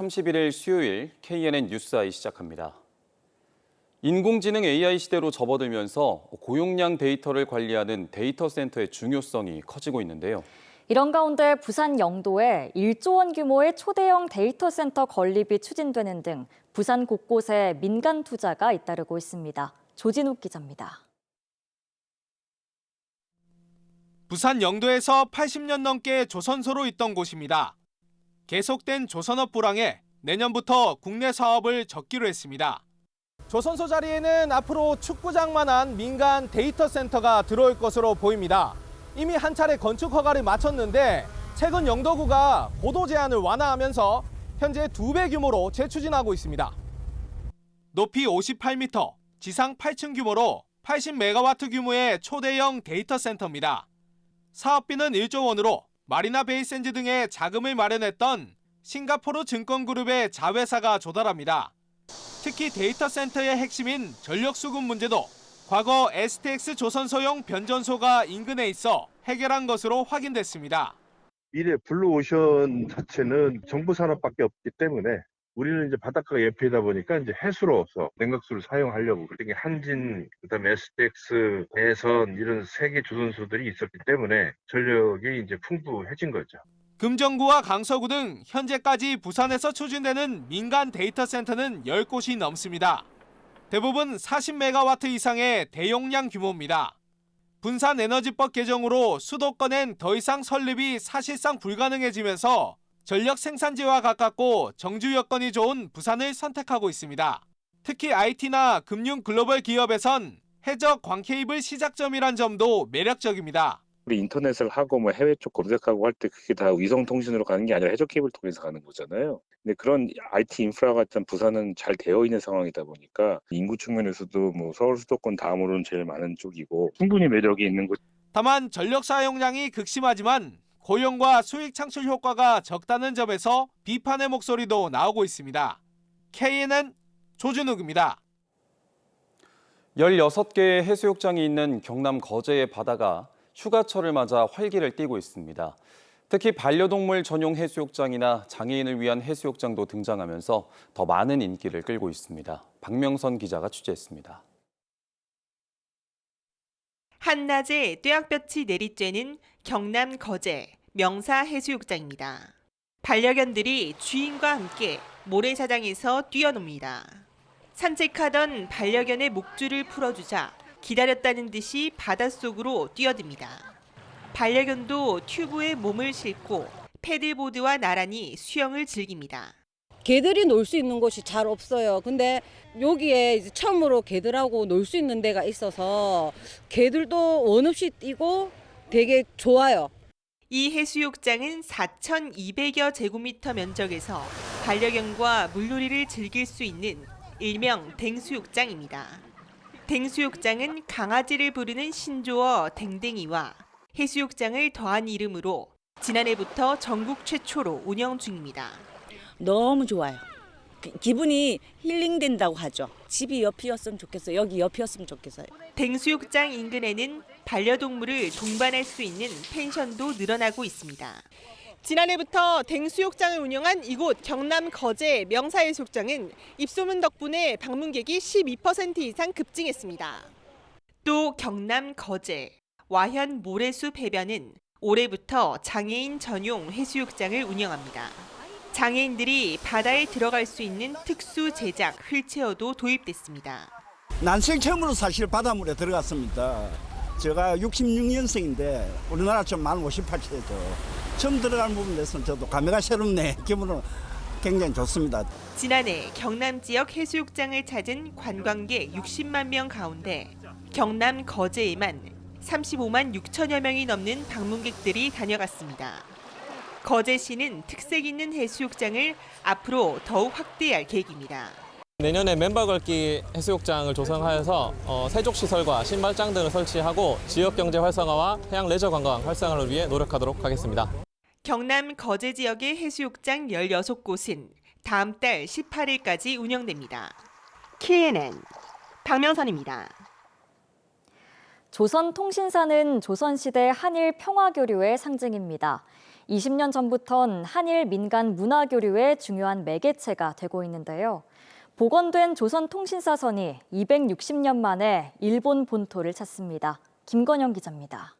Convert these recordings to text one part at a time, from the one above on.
31일 수요일 KNN 뉴스아이 시작합니다. 인공지능 AI 시대로 접어들면서 고용량 데이터를 관리하는 데이터 센터의 중요성이 커지고 있는데요. 이런 가운데 부산 영도에 1조 원 규모의 초대형 데이터 센터 건립이 추진되는 등 부산 곳곳에 민간 투자가 잇따르고 있습니다. 조진욱 기자입니다. 부산 영도에서 80년 넘게 조선소로 있던 곳입니다. 계속된 조선업 불황에 내년부터 국내 사업을 접기로 했습니다. 조선소 자리에는 앞으로 축구장만한 민간 데이터 센터가 들어올 것으로 보입니다. 이미 한 차례 건축 허가를 마쳤는데 최근 영도구가 고도 제한을 완화하면서 현재 2배 규모로 재추진하고 있습니다. 높이 58m, 지상 8층 규모로 80메가와트 규모의 초대형 데이터 센터입니다. 사업비는 1조 원으로 마리나 베이샌즈 등의 자금을 마련했던 싱가포르 증권그룹의 자회사가 조달합니다. 특히 데이터 센터의 핵심인 전력 수급 문제도 과거 STX 조선소용 변전소가 인근에 있어 해결한 것으로 확인됐습니다. 미래 블루오션 자체는 정부 산업밖에 없기 때문에 우리는 이제 바닷가가 옆이다 보니까 이제 해수로서 냉각수를 사용하려고 그때 한진, 그다음에 STX, 대선 이런 세계 조선소들이 있었기 때문에 전력이 이제 풍부해진 거죠. 금정구와 강서구 등 현재까지 부산에서 추진되는 민간 데이터 센터는 10곳이 넘습니다. 대부분 40메가와트 이상의 대용량 규모입니다. 분산에너지법 개정으로 수도권엔 더 이상 설립이 사실상 불가능해지면서 전력 생산지와 가깝고 정주 여건이 좋은 부산을 선택하고 있습니다. 특히 IT나 금융 글로벌 기업에선 해적 광케이블 시작점이란 점도 매력적입니다. 우리 인터넷을 하고 뭐 해외 쪽 검색하고 할 때 그게 다 위성 통신으로 가는 게 아니라 해적 케이블 통해서 가는 거잖아요. 근데 그런 IT 인프라가 일단 부산은 잘 되어 있는 상황이다 보니까 인구 측면에서도 뭐 서울 수도권 다음으로는 제일 많은 쪽이고 충분히 매력이 있는 곳. 다만 전력 사용량이 극심하지만 고용과 수익 창출 효과가 적다는 점에서 비판의 목소리도 나오고 있습니다. KNN 조준욱입니다. 16개의 해수욕장이 있는 경남 거제의 바다가 휴가철을 맞아 활기를 띠고 있습니다. 특히 반려동물 전용 해수욕장이나 장애인을 위한 해수욕장도 등장하면서 더 많은 인기를 끌고 있습니다. 박명선 기자가 취재했습니다. 한낮에 뙤약볕이 내리쬐는 경남 거제 명사 해수욕장입니다. 반려견들이 주인과 함께 모래사장에서 뛰어놉니다. 산책하던 반려견의 목줄을 풀어주자 기다렸다는 듯이 바닷속으로 뛰어듭니다. 반려견도 튜브에 몸을 싣고 패들보드와 나란히 수영을 즐깁니다. 개들이 놀 수 있는 곳이 잘 없어요. 근데 여기에 이제 처음으로 개들하고 놀 수 있는 데가 있어서 개들도 원 없이 뛰고 되게 좋아요. 이 해수욕장은 4,200여 제곱미터 면적에서 반려견과 물놀이를 즐길 수 있는 일명 댕수욕장입니다. 댕수욕장은 강아지를 부르는 신조어 댕댕이와 해수욕장을 더한 이름으로 지난해부터 전국 최초로 운영 중입니다. 너무 좋아요. 기분이 힐링된다고 하죠. 집이 옆이었으면 좋겠어요. 여기 옆이었으면 좋겠어요. 댕수욕장 인근에는 반려동물을 동반할 수 있는 펜션도 늘어나고 있습니다. 지난해부터 댕수욕장을 운영한 이곳 경남 거제 명사해수욕장은 입소문 덕분에 방문객이 12% 이상 급증했습니다. 또 경남 거제 와현 모래숲 해변은 올해부터 장애인 전용 해수욕장을 운영합니다. 장애인들이 바다에 들어갈 수 있는 특수 제작 휠체어도 도입됐습니다. 난생 처음으로 사실 바닷물에 들어갔습니다. 제가 66년생인데 우리나라 좀 만 58세죠. 처음 들어가는 부분에서 저도 감회가 새롭네. 기분은 굉장히 좋습니다. 지난해 경남 지역 해수욕장을 찾은 관광객 60만 명 가운데 경남 거제에만 35만 6천여 명이 넘는 방문객들이 다녀갔습니다. 거제시는 특색 있는 해수욕장을 앞으로 더욱 확대할 계획입니다. 내년에 맨발 걷기 해수욕장을 조성하여서 세족시설과 신발장 등을 설치하고 지역경제 활성화와 해양 레저 관광 활성화를 위해 노력하도록 하겠습니다. 경남 거제 지역의 해수욕장 16곳은 다음 달 18일까지 운영됩니다. KNN 박명선입니다. 조선통신사는 조선시대 한일 평화교류의 상징입니다. 20년 전부턴 한일 민간 문화 교류의 중요한 매개체가 되고 있는데요. 복원된 조선통신사선이 260년 만에 일본 본토를 찾습니다. 김건영 기자입니다.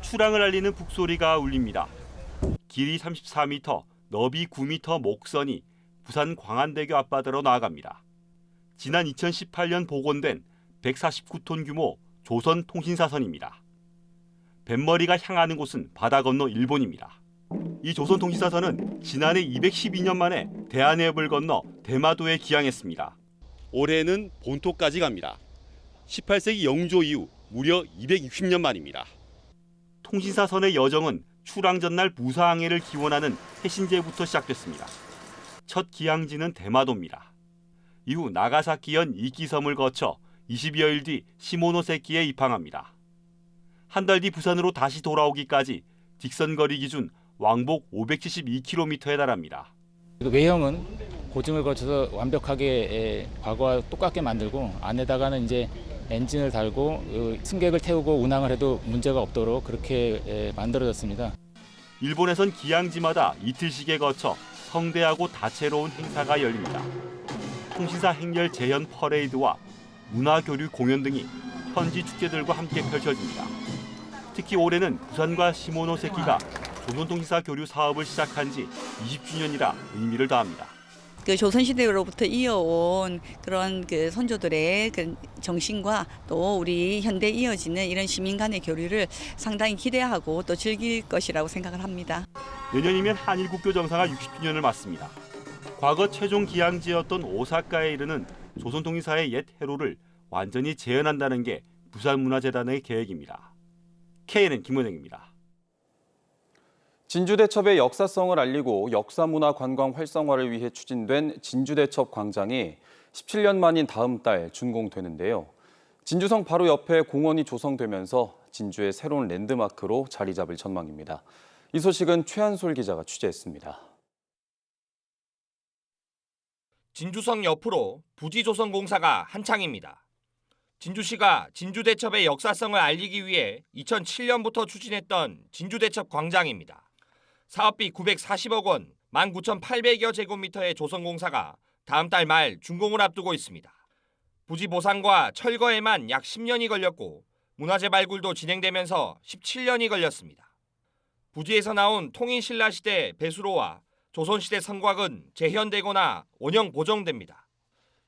출항을 알리는 북소리가 울립니다. 길이 34m, 너비 9m 목선이 부산 광안대교 앞바다로 나아갑니다. 지난 2018년 복원된 149톤 규모 조선통신사선입니다. 뱃머리가 향하는 곳은 바다 건너 일본입니다. 이 조선통신사선은 지난해 212년 만에 대한해협을 건너 대마도에 기항했습니다. 올해는 본토까지 갑니다. 18세기 영조 이후 무려 260년 만입니다. 통신사선의 여정은 출항 전날 무사항해를 기원하는 해신제부터 시작됐습니다. 첫 기항지는 대마도입니다. 이후 나가사키현 이끼섬을 거쳐 20여일 뒤 시모노세키에 입항합니다. 한 달 뒤 부산으로 다시 돌아오기까지 직선거리 기준 왕복 572km에 달합니다. 외형은 고증을 거쳐서 완벽하게 과거와 똑같게 만들고 안에다가는 이제 엔진을 달고 승객을 태우고 운항을 해도 문제가 없도록 그렇게 만들어졌습니다. 일본에선 기항지마다 이틀씩에 거쳐 성대하고 다채로운 행사가 열립니다. 통신사 행렬 재현 퍼레이드와 문화교류 공연 등이 현지 축제들과 함께 펼쳐집니다. 특히 올해는 부산과 시모노세키가 조선통신사 교류 사업을 시작한 지 20주년이라 의미를 더합니다. 그 조선시대로부터 이어온 그런 그 선조들의 그 정신과 또 우리 현대에 이어지는 이런 시민 간의 교류를 상당히 기대하고 또 즐길 것이라고 생각을 합니다. 내년이면 한일 국교 정상화 60주년을 맞습니다. 과거 최종 기항지였던 오사카에 이르는 조선통신사의 옛 해로를 완전히 재현한다는 게 부산문화재단의 계획입니다. KNN 김원영입니다. 진주대첩의 역사성을 알리고 역사문화 관광 활성화를 위해 추진된 진주대첩 광장이 17년 만인 다음 달 준공되는데요. 진주성 바로 옆에 공원이 조성되면서 진주의 새로운 랜드마크로 자리 잡을 전망입니다. 이 소식은 최한솔 기자가 취재했습니다. 진주성 옆으로 부지조성공사가 한창입니다. 진주시가 진주대첩의 역사성을 알리기 위해 2007년부터 추진했던 진주대첩 광장입니다. 사업비 940억 원, 19,800여 제곱미터의 조성공사가 다음 달 말 준공을 앞두고 있습니다. 부지 보상과 철거에만 약 10년이 걸렸고 문화재 발굴도 진행되면서 17년이 걸렸습니다. 부지에서 나온 통인신라시대 배수로와 조선시대 성곽은 재현되거나 원형 보정됩니다.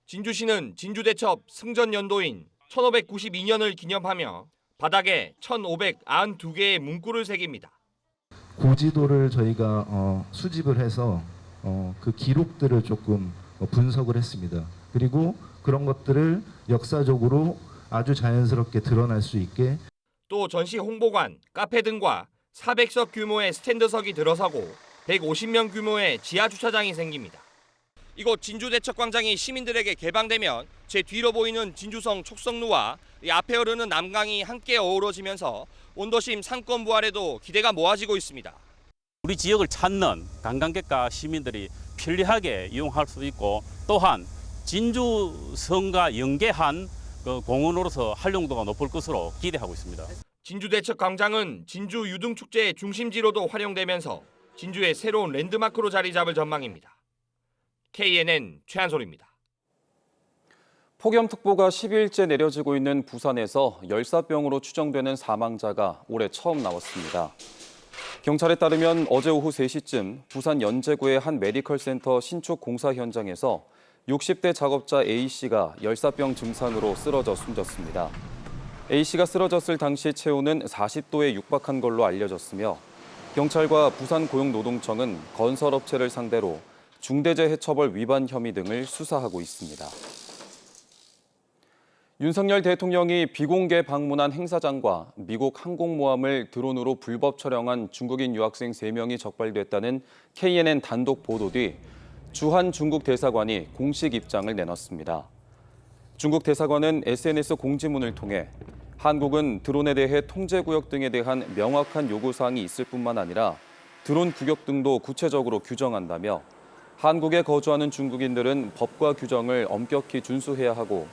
진주시는 진주대첩 승전연도인 1592년을 기념하며 바닥에 1592개의 문구를 새깁니다. 고지도를 저희가 수집을 해서 그 기록들을 조금 분석을 했습니다. 그리고 그런 것들을 역사적으로 아주 자연스럽게 드러날 수 있게 또 전시 홍보관, 카페 등과 400석 규모의 스탠드석이 들어서고 150명 규모의 지하 주차장이 생깁니다. 이곳 진주대첩 광장이 시민들에게 개방되면 제 뒤로 보이는 진주성 촉성루와 이 앞에 흐르는 남강이 함께 어우러지면서 온도심 상권 부활에도 기대가 모아지고 있습니다. 우리 지역을 찾는 관광객과 시민들이 편리하게 이용할 수 있고 또한 진주성과 연계한 공원으로서 활용도가 높을 것으로 기대하고 있습니다. 진주대첩 광장은 진주 유등축제의 중심지로도 활용되면서 진주의 새로운 랜드마크로 자리 잡을 전망입니다. KNN 최한솔입니다. 폭염특보가 10일째 내려지고 있는 부산에서 열사병으로 추정되는 사망자가 올해 처음 나왔습니다. 경찰에 따르면 어제 오후 3시쯤 부산 연제구의 한 메디컬 센터 신축 공사 현장에서 60대 작업자 A씨가 열사병 증상으로 쓰러져 숨졌습니다. A씨가 쓰러졌을 당시 체온은 40도에 육박한 걸로 알려졌으며 경찰과 부산고용노동청은 건설업체를 상대로 중대재해처벌 위반 혐의 등을 수사하고 있습니다. 윤석열 대통령이 비공개 방문한 행사장과 미국 항공모함을 드론으로 불법 촬영한 중국인 유학생 3명이 적발됐다는 KNN 단독 보도 뒤 주한 중국 대사관이 공식 입장을 내놨습니다. 중국 대사관은 SNS 공지문을 통해 한국은 드론에 대해 통제구역 등에 대한 명확한 요구사항이 있을 뿐만 아니라 드론 구역 등도 구체적으로 규정한다며 한국에 거주하는 중국인들은 법과 규정을 엄격히 준수해야 하고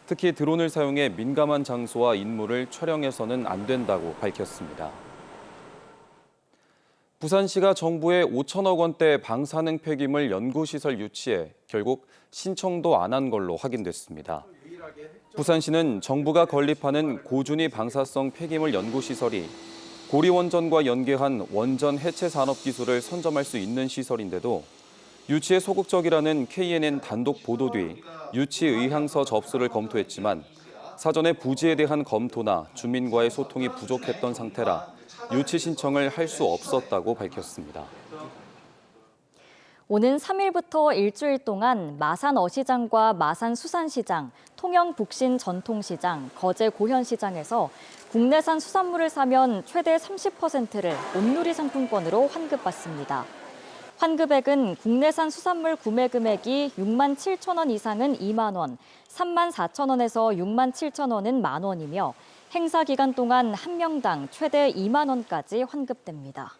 특히 드론을 사용해 민감한 장소와 인물을 촬영해서는 안 된다고 밝혔습니다. 부산시가 정부에 5천억 원대 방사능 폐기물 연구시설 유치에 결국 신청도 안 한 걸로 확인됐습니다. 부산시는 정부가 건립하는 고준위 방사성 폐기물 연구시설이 고리원전과 연계한 원전 해체 산업 기술을 선점할 수 있는 시설인데도 유치에 소극적이라는 KNN 단독 보도 뒤 유치 의향서 접수를 검토했지만 사전에 부지에 대한 검토나 주민과의 소통이 부족했던 상태라 유치 신청을 할 수 없었다고 밝혔습니다. 오는 3일부터 일주일 동안 마산 어시장과 마산 수산시장, 통영 북신 전통시장, 거제 고현시장에서 국내산 수산물을 사면 최대 30%를 온누리 상품권으로 환급받습니다. 환급액은 국내산 수산물 구매 금액이 6만 7천 원 이상은 2만 원, 3만 4천 원에서 6만 7천 원은 만 원이며 행사 기간 동안 한 명당 최대 2만 원까지 환급됩니다.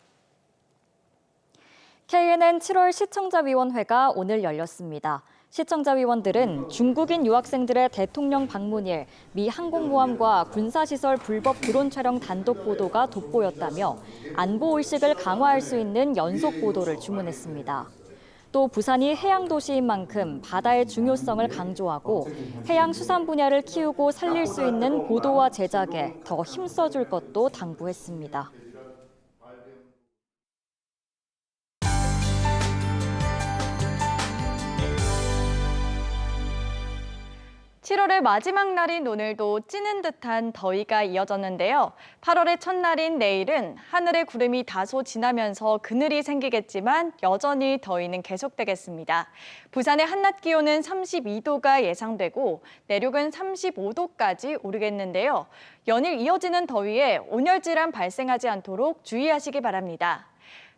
KNN 7월 시청자위원회가 오늘 열렸습니다. 시청자위원들은 중국인 유학생들의 대통령 방문일, 미 항공모함과 군사시설 불법 드론 촬영 단독 보도가 돋보였다며 안보의식을 강화할 수 있는 연속 보도를 주문했습니다. 또 부산이 해양도시인 만큼 바다의 중요성을 강조하고 해양 수산 분야를 키우고 살릴 수 있는 보도와 제작에 더 힘써줄 것도 당부했습니다. 7월의 마지막 날인 오늘도 찌는 듯한 더위가 이어졌는데요. 8월의 첫날인 내일은 하늘의 구름이 다소 지나면서 그늘이 생기겠지만 여전히 더위는 계속되겠습니다. 부산의 한낮 기온은 32도가 예상되고 내륙은 35도까지 오르겠는데요. 연일 이어지는 더위에 온열 질환 발생하지 않도록 주의하시기 바랍니다.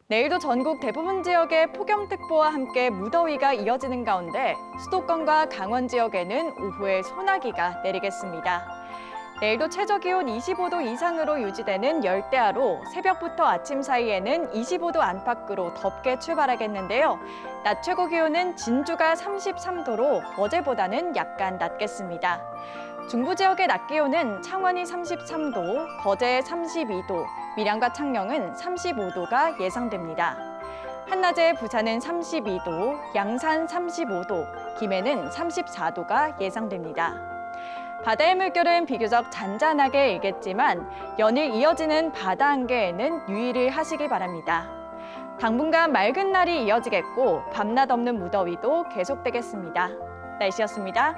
내일도 전국 대부분 지역에 폭염특보와 함께 무더위가 이어지는 가운데 수도권과 강원 지역에는 오후에 소나기가 내리겠습니다. 내일도 최저기온 25도 이상으로 유지되는 열대야로 새벽부터 아침 사이에는 25도 안팎으로 덥게 출발하겠는데요. 낮 최고 기온은 진주가 33도로 어제보다는 약간 낮겠습니다. 중부 지역의 낮 기온은 창원이 33도, 거제 32도, 밀양과 창녕은 35도가 예상됩니다. 한낮에 부산은 32도, 양산 35도, 김해는 34도가 예상됩니다. 바다의 물결은 비교적 잔잔하게 일겠지만 연일 이어지는 바다 안개에는 유의를 하시기 바랍니다. 당분간 맑은 날이 이어지겠고 밤낮 없는 무더위도 계속되겠습니다. 날씨였습니다.